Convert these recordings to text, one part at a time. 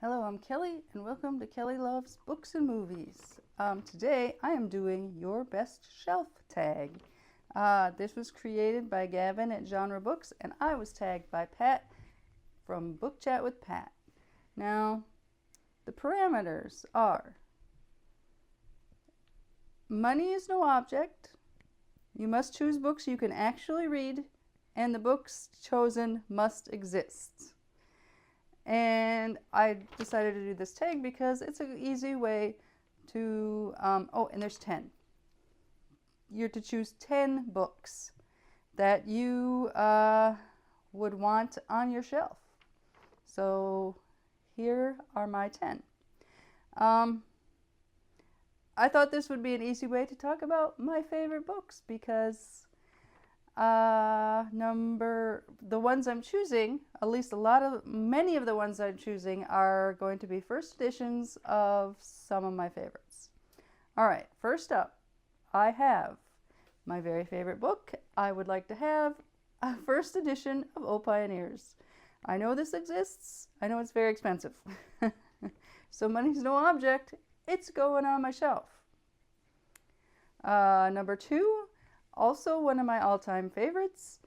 Hello, I'm Kelly, and welcome to Kelly Loves Books and Movies. Today, I am doing your best shelf tag. This was created by Gavin at Genre Books, and I was tagged by Pat from Book Chat with Pat. Now, the parameters are: money is no object. You must choose books you can actually read, and the books chosen must exist. And I decided to do this tag because it's an easy way to, and there's 10. You're to choose 10 books that you would want on your shelf. So here are my 10. I thought this would be an easy way to talk about my favorite books because the ones I'm choosing, at least many of the ones I'm choosing are going to be first editions of some of my favorites. All right, first up, I have my very favorite book. I would like to have a first edition of O Pioneers. I know this exists. I know it's very expensive. So money's no object. It's going on my shelf. Number 2, also one of my all-time favorites,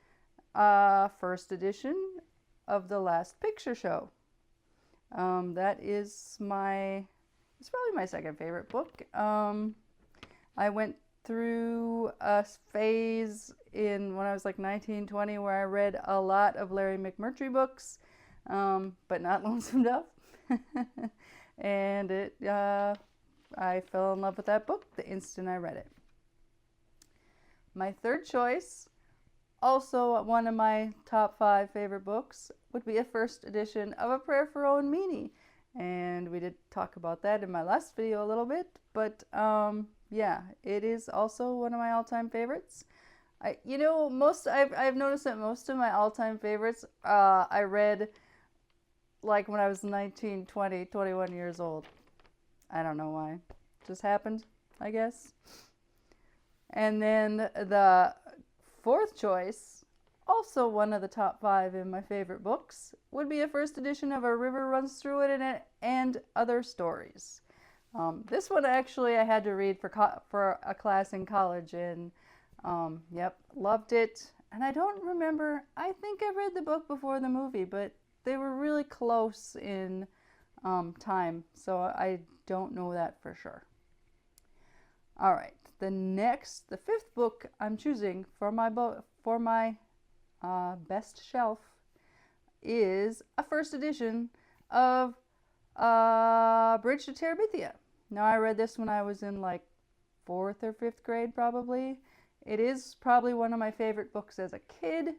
first edition of The Last Picture Show. That is it's probably my second favorite book. I went through a phase when I was like 19, 20 where I read a lot of Larry McMurtry books, but not Lonesome Dove. And I fell in love with that book the instant I read it. My third choice, also one of my top 5 favorite books, would be a first edition of A Prayer for Owen, Meany. And we did talk about that in my last video a little bit, but yeah, it is also one of my all-time favorites. I've noticed that most of my all-time favorites I read like when I was 19, 20, 21 years old. I don't know why. It just happened, I guess. And then the fourth choice, also one of the top 5 in my favorite books, would be a first edition of A River Runs Through It and Other Stories. This one actually I had to read for a class in college, and loved it. And I don't remember, I think I read the book before the movie, but they were really close in time, so I don't know that for sure. All right. The fifth book I'm choosing for my best shelf is a first edition of Bridge to Terabithia. Now, I read this when I was in like 4th or 5th grade, probably. It is probably one of my favorite books as a kid.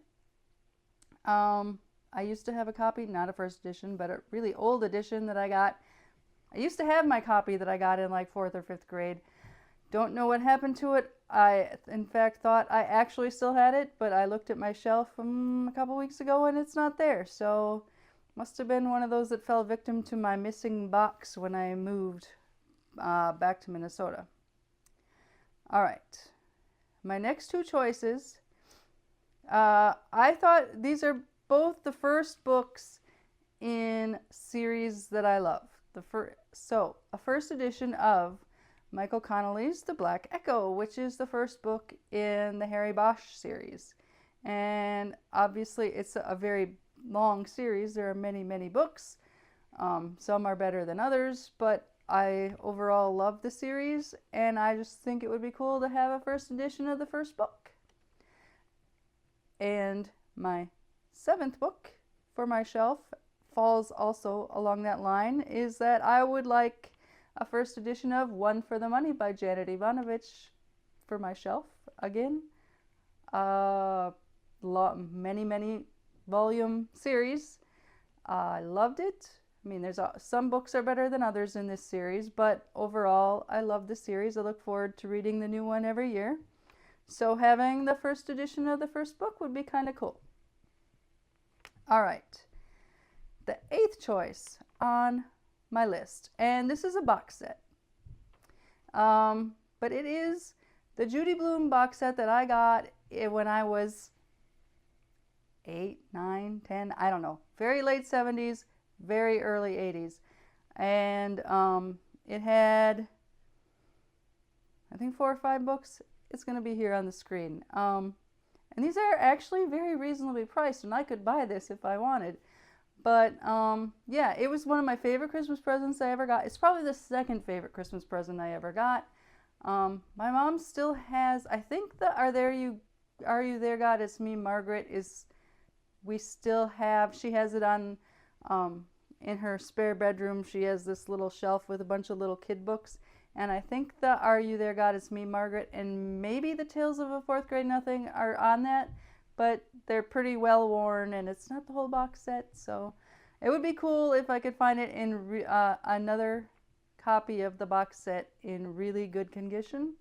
I used to have a copy, not a first edition, but a really old edition that I got. I used to have my copy that I got in like 4th or 5th grade. Don't know what happened to it. I, in fact, thought I actually still had it, but I looked at my shelf a couple weeks ago and it's not there. So must have been one of those that fell victim to my missing box when I moved back to Minnesota. All right. My next 2 choices, I thought these are both the first books in series that I love. A first edition of Michael Connelly's The Black Echo, which is the first book in the Harry Bosch series. And obviously it's a very long series. There are many, many books. Some are better than others, but I overall love the series, and I just think it would be cool to have a first edition of the first book. And my 7th book for my shelf falls also along that line, is that I would like a first edition of One for the Money by Janet Ivanovich for my shelf again. Many, many volume series. I loved it. I mean, some books are better than others in this series, but overall, I love the series. I look forward to reading the new one every year. So having the first edition of the first book would be kind of cool. All right. The 8th choice on my list, and this is a box set, but it is the Judy Blume box set that I got when I was 8, 9, 10, I don't know, very late 70s, very early 80s. And it had, I think, 4 or 5 books. It's going to be here on the screen. And these are actually very reasonably priced, and I could buy this if I wanted. But yeah, it was one of my favorite Christmas presents I ever got. It's probably the second favorite Christmas present I ever got. My mom still has, I think the Are You There God It's Me Margaret is, we still have, she has it on, in her spare bedroom. She has this little shelf with a bunch of little kid books. And I think the Are You There God It's Me Margaret and maybe the Tales of a Fourth Grade Nothing are on that. But they're pretty well worn, and it's not the whole box set, so it would be cool if I could find it in another copy of the box set in really good condition.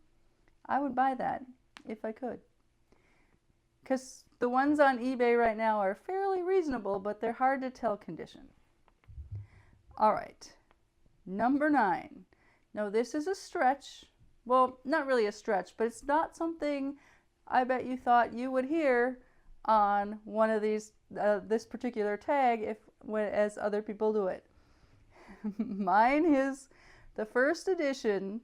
I would buy that if I could, because the ones on eBay right now are fairly reasonable, but they're hard to tell condition. All right, number 9. Now this is a stretch. Well, not really a stretch, but it's not something I bet you thought you would hear on one of these, this particular tag as other people do it. Mine is the first edition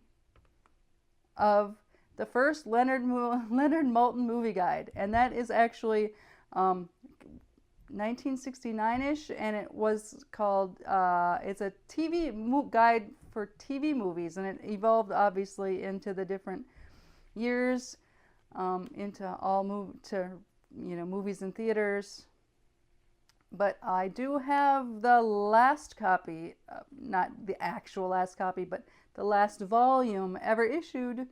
of the first Leonard Maltin movie guide, and that is actually 1969-ish, and it was called, it's a TV guide for TV movies, and it evolved obviously into the different years. Into all movies in theaters. But I do have the last copy, not the actual last copy, but the last volume ever issued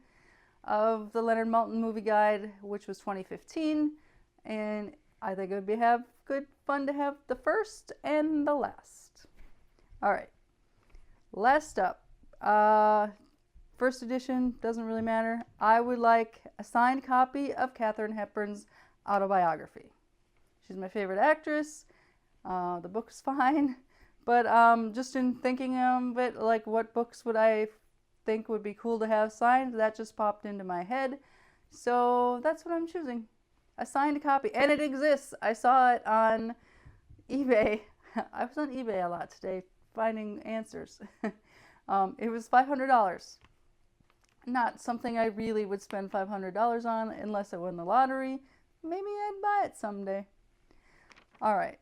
of the Leonard Maltin movie guide, which was 2015, and I think it would be good fun to have the first and the last. All right, last up. First edition, doesn't really matter. I would like a signed copy of Katharine Hepburn's autobiography. She's my favorite actress. The book's fine, but just in thinking of it, like what books would I think would be cool to have signed, that just popped into my head. So that's what I'm choosing. A signed copy, and it exists. I saw it on eBay. I was on eBay a lot today finding answers. It was $500. Not something I really would spend $500 on unless I won the lottery. Maybe I'd buy it someday. All right,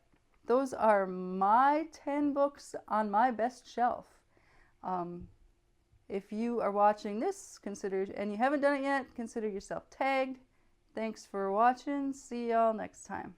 those are my 10 books on my best shelf. If you are watching this, and you haven't done it yet, consider yourself tagged. Thanks for watching. See y'all next time.